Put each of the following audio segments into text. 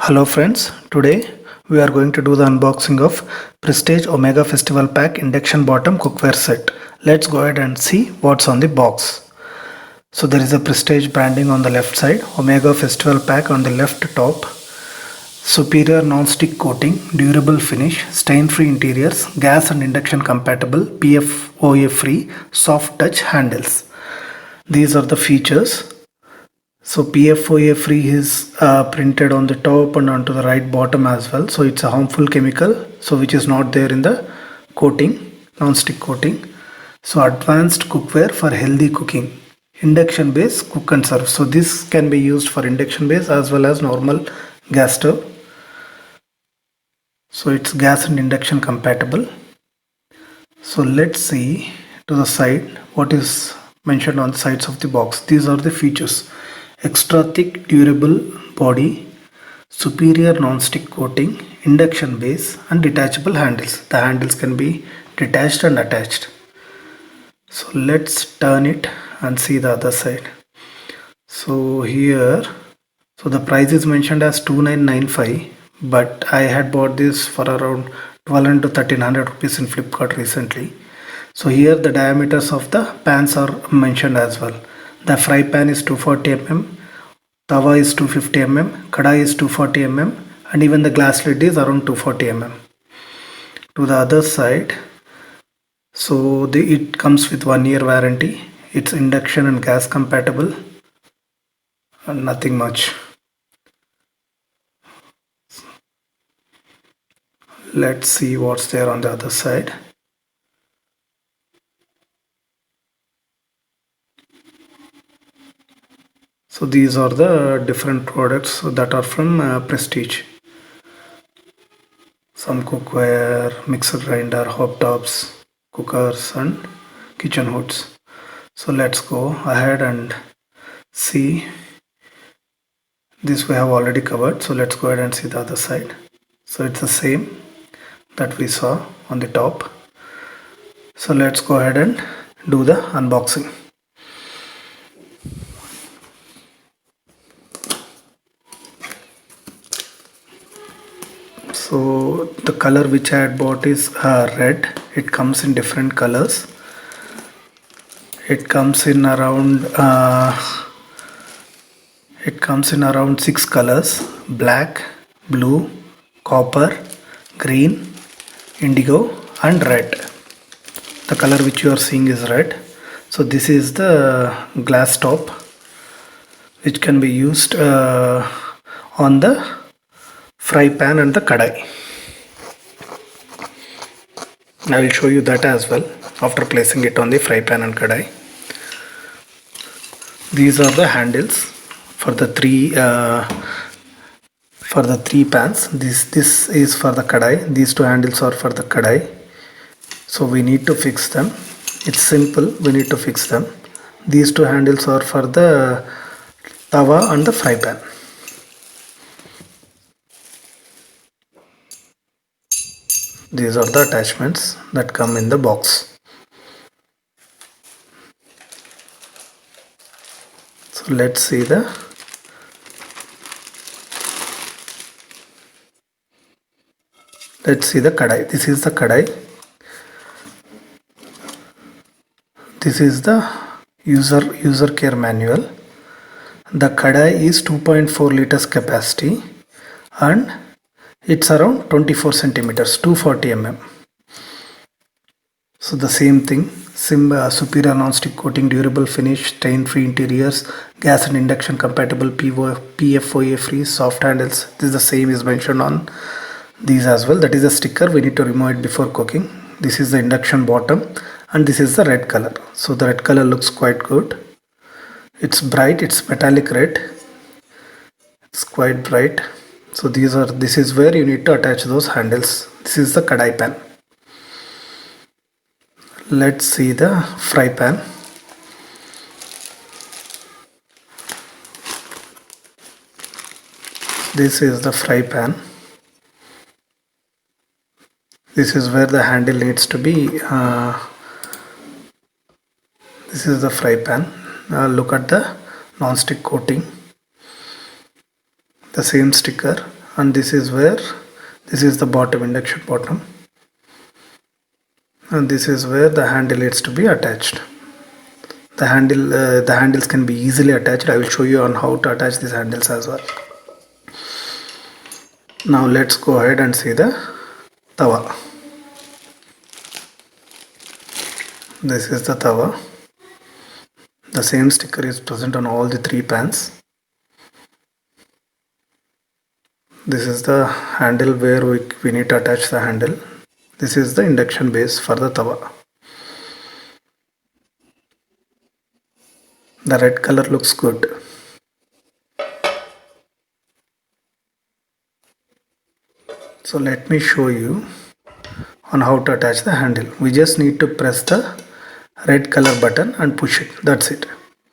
Hello friends, today we are going to do the unboxing of Prestige Omega Festival Pack Induction Bottom Cookware Set. Let's go ahead and see what's on the box. So there is a Prestige branding on the left side, Omega Festival Pack on the left top, superior non-stick coating, durable finish, stain-free interiors, gas and induction compatible, PFOA free, soft touch handles. These are the features. So PFOA free is printed on the top and onto the right bottom as well. So it's a harmful chemical, so which is not there in the coating, non-stick coating. So advanced cookware for healthy cooking, induction base cook and serve. So this can be used for induction base as well as normal gas stove. So it's gas and induction compatible. So let's see to the side what is mentioned on the sides of the box. These are the features: extra thick durable body, superior non-stick coating, induction base and detachable handles. The handles can be detached and attached. So let's turn it and see the other side. So here, so the price is mentioned as 2995, but I had bought this for around 1200 to 1300 rupees in Flipkart recently. So here the diameters of the pans are mentioned as well. The fry pan is 240 mm, tawa is 250 mm, kadai is 240 mm, and even the glass lid is around 240 mm. To the other side, so it comes with 1 year warranty. It's induction and gas compatible, and nothing much. Let's see what's there on the other side. So these are the different products that are from Prestige. Some cookware, mixer grinder, hob tops, cookers and kitchen hoods. So let's go ahead and see. This we have already covered, so let's go ahead and see the other side. So it's the same that we saw on the top. So let's go ahead and do the unboxing. So the color which I had bought is red. It comes in different colors. It comes in around 6 colors: black, blue, copper, green, indigo and red. The color which you are seeing is red. So this is the glass top which can be used on the fry pan and the kadai. I will show you that as well after placing it on the fry pan and kadai. These are the handles for the three pans. This is for the kadai. These two handles are for the kadai. So we need to fix them. It's simple. We need to fix them. These two handles are for the tawa and the fry pan. These are the attachments that come in the box. So let's see the kadai. This is the kadai. This is the user care manual. The kadai is 2.4 liters capacity and it's around 24 centimeters, 240 mm. So the same thing, superior non-stick coating, durable finish, stain-free interiors, gas and induction compatible, PFOA free, soft handles. This is the same is mentioned on these as well. That is a sticker. We need to remove it before cooking. This is the induction bottom and this is the red color. So the red color looks quite good. It's bright. It's metallic red. It's quite bright. So this is where you need to attach those handles. This is the kadai pan. Let's see the fry pan. This is the fry pan. This is where the handle needs to be. This is the fry pan. Look at the non-stick coating. The same sticker and this is the bottom, induction bottom, and this is where the handle is to be attached. The handles can be easily attached. I will show you on how to attach these handles as well. Now let's go ahead and see the tawa. This is the tawa. The same sticker is present on all the 3 pans. This is the handle where we need to attach the handle. This is the induction base for the tawa. The red color looks good. So let me show you on how to attach the handle. We just need to press the red color button and push it. That's it.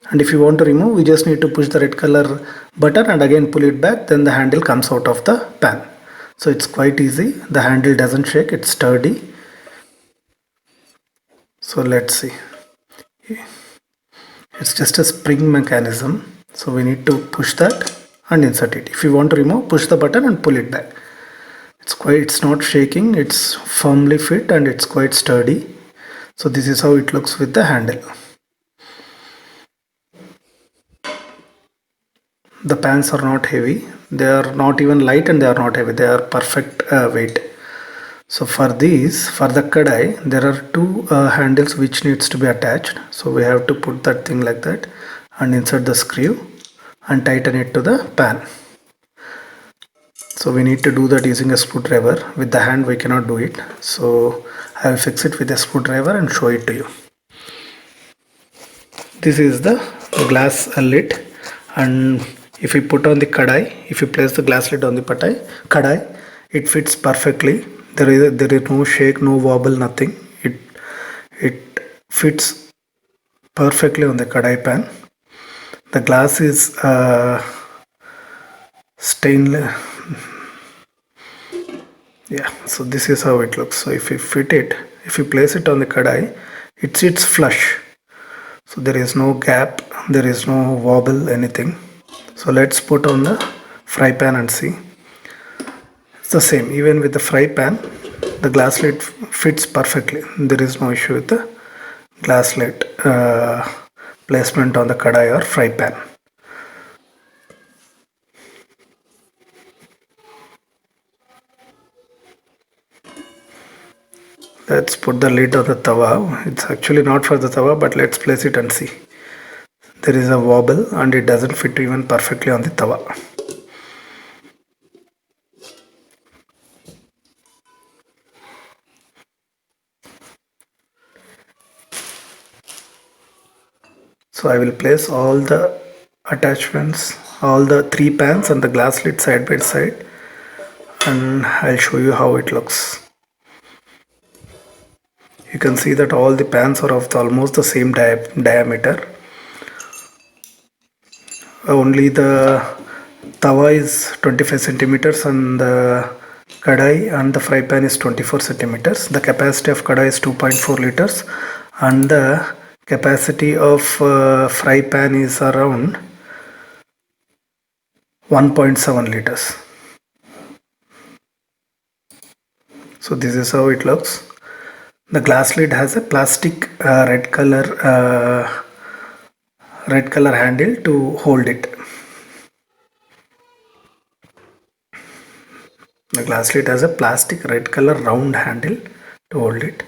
And if you want to remove, we just need to push the red color button and again pull it back. Then the handle comes out of the pan. So it's quite easy. The handle doesn't shake. It's sturdy. So let's see. It's just a spring mechanism. So we need to push that and insert it. If you want to remove, push the button and pull it back. It's not shaking, it's firmly fit and it's quite sturdy. So this is how it looks with the handle. The pans are not heavy, they are not even light and they are not heavy, they are perfect weight. So for the kadai, there are 2 handles which needs to be attached. So we have to put that thing like that and insert the screw and tighten it to the pan. So we need to do that using a screwdriver. With the hand we cannot do it. So I will fix it with a screwdriver and show it to you. This is the glass lid, and if we put on the kadai, if you place the glass lid on the kadai, it fits perfectly. There is no shake, no wobble, nothing. It fits perfectly on the kadai pan. The glass is stainless. Yeah, so this is how it looks. So if you place it on the kadai, it sits flush. So there is no gap, there is no wobble, anything. So let's put on the fry pan and see. It's the same. Even with the fry pan, the glass lid fits perfectly. There is no issue with the glass lid placement on the kadai or fry pan. Let's put the lid on the tawa. It's actually not for the tawa, but let's place it and see. There is a wobble and it doesn't fit even perfectly on the tawa. So I will place all the attachments, all the 3 pans and the glass lid side by side, and I'll show you how it looks. You can see that all the pans are of almost the same diameter. Only the tawa is 25 centimeters and the kadai and the fry pan is 24 centimeters. The capacity of kadai is 2.4 liters and the capacity of fry pan is around 1.7 liters. So this is how it looks. The glass lid has a plastic red color handle to hold it. The glass lid has a plastic red color round handle to hold it.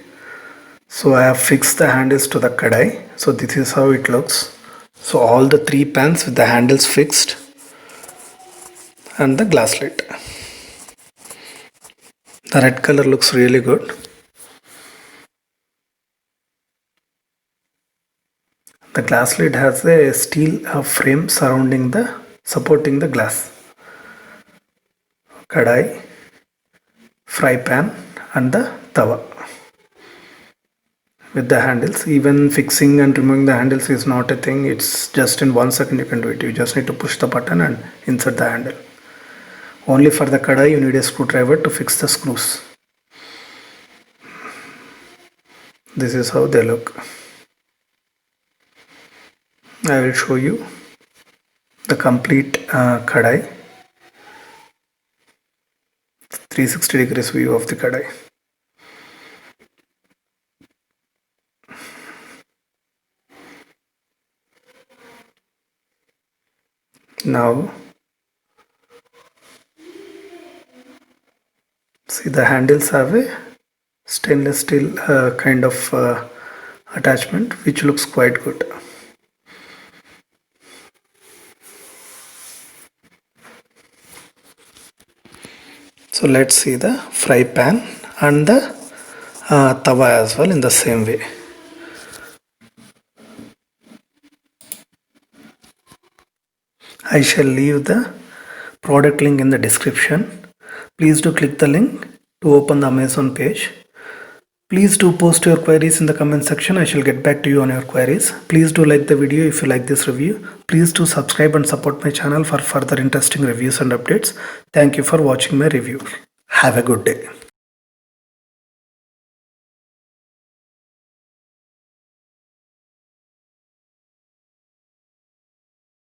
So I have fixed the handles to the kadai. So this is how it looks. So all the 3 pans with the handles fixed and the glass lid. The red color looks really good. The glass lid has a steel frame surrounding supporting the glass. Kadai, fry pan and the tawa. With the handles, even fixing and removing the handles is not a thing. It's just in 1 second you can do it. You just need to push the button and insert the handle. Only for the kadai you need a screwdriver to fix the screws. This is how they look. I will show you the complete kadai. 360 degrees view of the kadai. Now see, the handles have a stainless steel kind of attachment which looks quite good. So let's see the fry pan and the tawa as well in the same way. I shall leave the product link in the description. Please do click the link to open the Amazon page. Please do post your queries in the comment section. I shall get back to you on your queries. Please do like the video if you like this review. Please do subscribe and support my channel for further interesting reviews and updates. Thank you for watching my review. Have a good day.